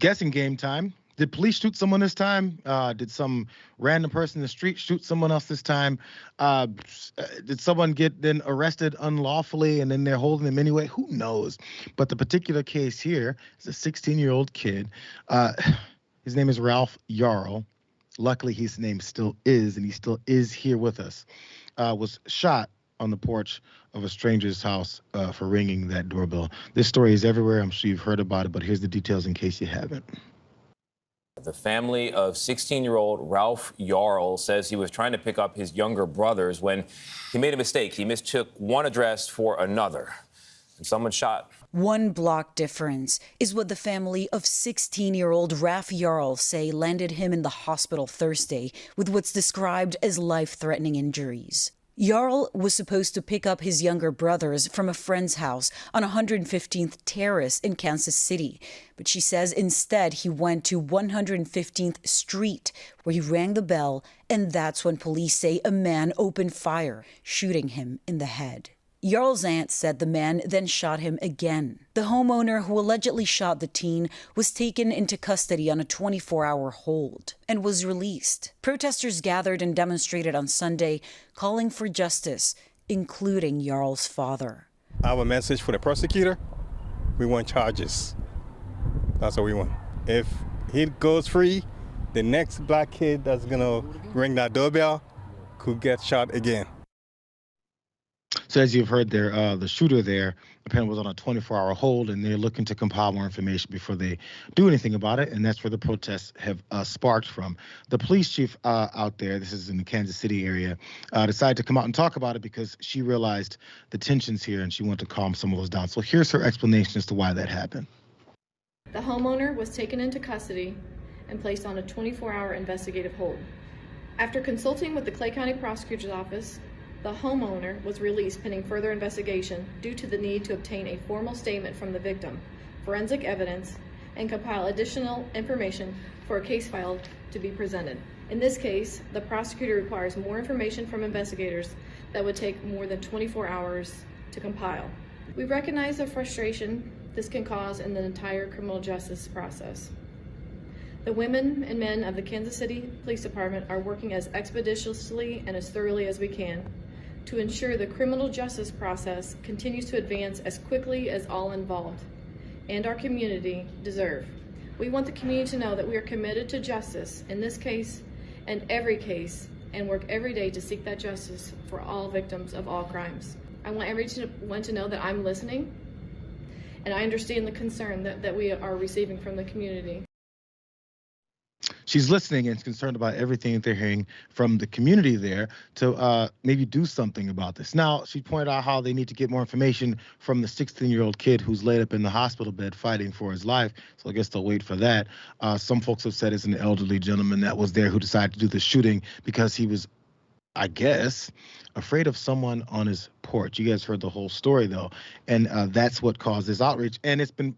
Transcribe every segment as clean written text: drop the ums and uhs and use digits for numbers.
guessing game time. Did police shoot someone this time? Did some random person in the street shoot someone else this time? Did someone get then arrested unlawfully and then they're holding them anyway? Who knows? But the particular case here is a 16-year-old kid. His name is Ralph Yarl. Luckily, his name still is, and he still is here with us. Was shot on the porch of a stranger's house for ringing that doorbell. This story is everywhere. I'm sure you've heard about it, but here's the details in case you haven't. The family of 16-year-old Ralph Yarl says he was trying to pick up his younger brothers when he made a mistake. He mistook one address for another, and someone shot. 1 block difference is what the family of 16-year-old Ralph Yarl say landed him in the hospital Thursday with what's described as life-threatening injuries. Yarl was supposed to pick up his younger brothers from a friend's house on 115th Terrace in Kansas City, but she says instead he went to 115th Street, where he rang the bell, and that's when police say a man opened fire, shooting him in the head. Yarl's aunt said the man then shot him again. The homeowner who allegedly shot the teen was taken into custody on a 24-hour hold and was released. Protesters gathered and demonstrated on Sunday, calling for justice, including Yarl's father. Our message for the prosecutor, we want charges. That's what we want. If he goes free, the next black kid that's gonna ring that doorbell could get shot again. So as you've heard there, the shooter there apparently was on a 24-hour hold, and they're looking to compile more information before they do anything about it, and that's where the protests have sparked from. The police chief out there, this is in the Kansas City area, decided to come out and talk about it because she realized the tensions here, and she wanted to calm some of those down. So here's her explanation as to why that happened. The homeowner was taken into custody and placed on a 24-hour investigative hold. After consulting with the Clay County Prosecutor's Office, the homeowner was released pending further investigation due to the need to obtain a formal statement from the victim, forensic evidence, and compile additional information for a case file to be presented. In this case, the prosecutor requires more information from investigators that would take more than 24 hours to compile. We recognize the frustration this can cause in the entire criminal justice process. The women and men of the Kansas City Police Department are working as expeditiously and as thoroughly as we can to ensure the criminal justice process continues to advance as quickly as all involved and our community deserve. We want the community to know that we are committed to justice in this case and every case, and work every day to seek that justice for all victims of all crimes. I want everyone to know that I'm listening, and I understand the concern that we are receiving from the community. She's listening and is concerned about everything that they're hearing from the community there to maybe do something about this. Now, she pointed out how they need to get more information from the 16-year-old kid who's laid up in the hospital bed fighting for his life. So I guess they'll wait for that. Some folks have said it's an elderly gentleman that was there who decided to do the shooting because he was, I guess, afraid of someone on his porch. You guys heard the whole story, though. And that's what caused this outrage. And it's been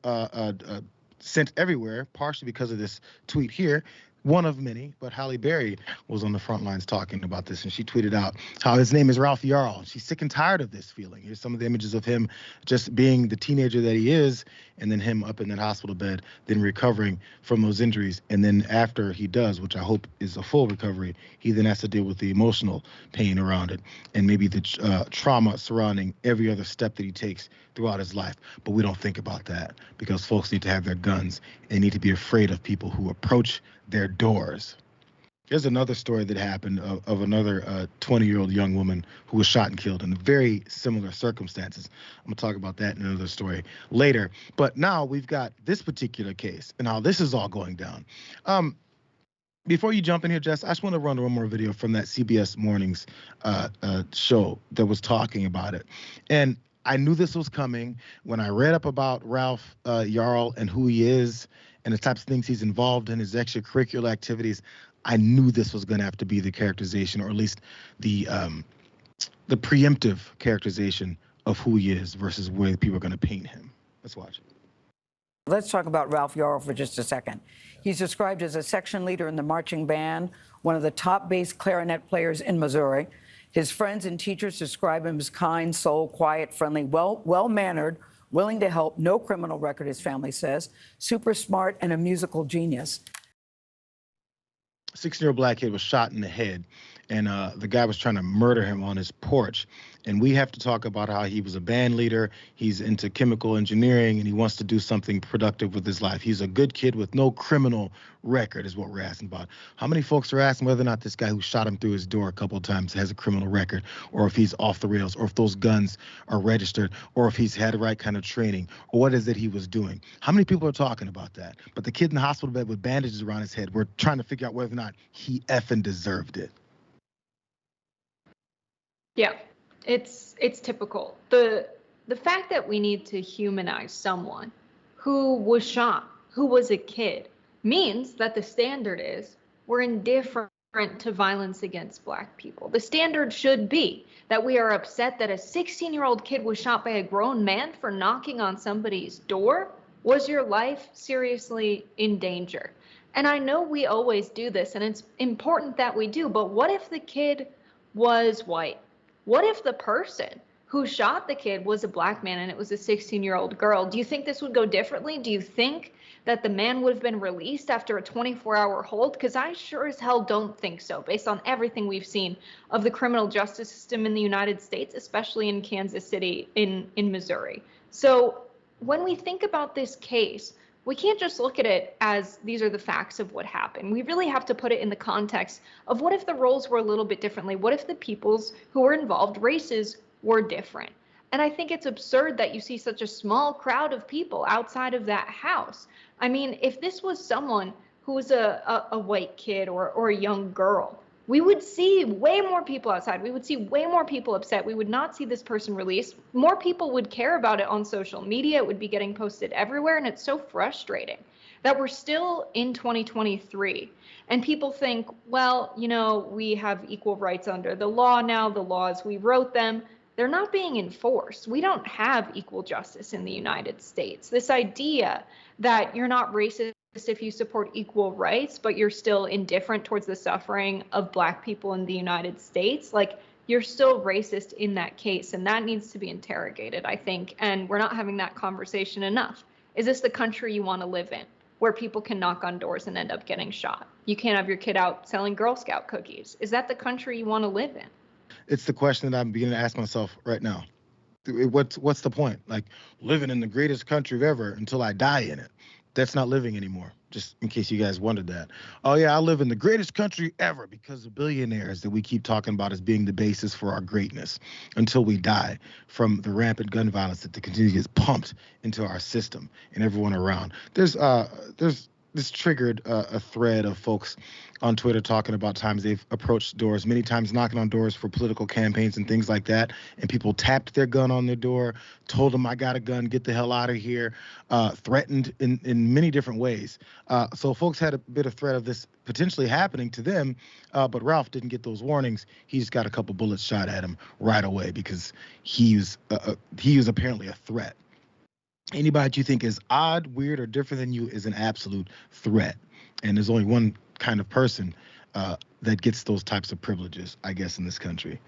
sent everywhere, partially because of this tweet here. One of many, but Halle Berry was on the front lines talking about this, and she tweeted out how his name is Ralph Yarl. She's sick and tired of this feeling. Here's some of the images of him just being the teenager that he is, and then him up in that hospital bed, then recovering from those injuries. And then after he does, which I hope is a full recovery, he then has to deal with the emotional pain around it and maybe the trauma surrounding every other step that he takes throughout his life. But we don't think about that because folks need to have their guns and need to be afraid of people who approach their doors. There's another story that happened of another 20-year-old young woman who was shot and killed in very similar circumstances. I'm going to talk about that in another story later. But now we've got this particular case and how this is all going down. Before you jump in here, Jess, I just want to run one more video from that CBS Mornings show that was talking about it. And I knew this was coming when I read up about Ralph Yarl and who he is and the types of things he's involved in, his extracurricular activities. I knew this was going to have to be the characterization, or at least the preemptive characterization of who he is versus where people are going to paint him. Let's watch it. Let's talk about Ralph Yarl for just a second. He's described as a section leader in the marching band, one of the top bass clarinet players in Missouri. His friends and teachers describe him as kind soul, quiet, friendly, well-mannered, willing to help, no criminal record, his family says, super smart and a musical genius. 16-year-old black kid was shot in the head, and the guy was trying to murder him on his porch. And we have to talk about how he was a band leader, he's into chemical engineering, and he wants to do something productive with his life. He's a good kid with no criminal record is what we're asking about. How many folks are asking whether or not this guy who shot him through his door a couple of times has a criminal record, or if he's off the rails, or if those guns are registered, or if he's had the right kind of training, or what is it he was doing? How many people are talking about that? But the kid in the hospital bed with bandages around his head, we're trying to figure out whether or not he effing deserved it. Yeah, it's typical. The fact that we need to humanize someone who was shot, who was a kid, means that the standard is we're indifferent to violence against Black people. The standard should be that we are upset that a 16-year-old kid was shot by a grown man for knocking on somebody's door. Was your life seriously in danger? And I know we always do this, and it's important that we do, but what if the kid was white? What if the person who shot the kid was a Black man and it was a 16-year-old girl? Do you think this would go differently? Do you think that the man would have been released after a 24-hour hold? Because I sure as hell don't think so, based on everything we've seen of the criminal justice system in the United States, especially in Kansas City, in Missouri. So when we think about this case, we can't just look at it as these are the facts of what happened. We really have to put it in the context of what if the roles were a little bit differently? What if the peoples who were involved, races, were different? And I think it's absurd that you see such a small crowd of people outside of that house. I mean, if this was someone who was a white kid or a young girl, we would see way more people outside. We would see way more people upset. We would not see this person released. More people would care about it on social media. It would be getting posted everywhere. And it's so frustrating that we're still in 2023 and people think, well, you know, we have equal rights under the law now. The laws, we wrote them. They're not being enforced. We don't have equal justice in the United States. This idea that you're not racist if you support equal rights, but you're still indifferent towards the suffering of Black people in the United States, like, you're still racist in that case. And that needs to be interrogated, I think. And we're not having that conversation enough. Is this the country you want to live in, where people can knock on doors and end up getting shot? You can't have your kid out selling Girl Scout cookies. Is that the country you want to live in? It's the question that I'm beginning to ask myself right now. What's the point? Like, living in the greatest country ever until I die in it. That's not living anymore, just in case you guys wondered that. Oh, yeah, I live in the greatest country ever because of billionaires that we keep talking about as being the basis for our greatness until we die from the rampant gun violence that continues to get pumped into our system and everyone around. This triggered a thread of folks on Twitter talking about times they've approached doors, many times knocking on doors for political campaigns and things like that, and people tapped their gun on their door, told them, I got a gun, get the hell out of here, threatened in many different ways. So folks had a bit of threat of this potentially happening to them, but Ralph didn't get those warnings. He just got a couple bullets shot at him right away because he was apparently a threat. Anybody you think is odd, weird, or different than you is an absolute threat. And there's only one kind of person that gets those types of privileges, I guess, in this country.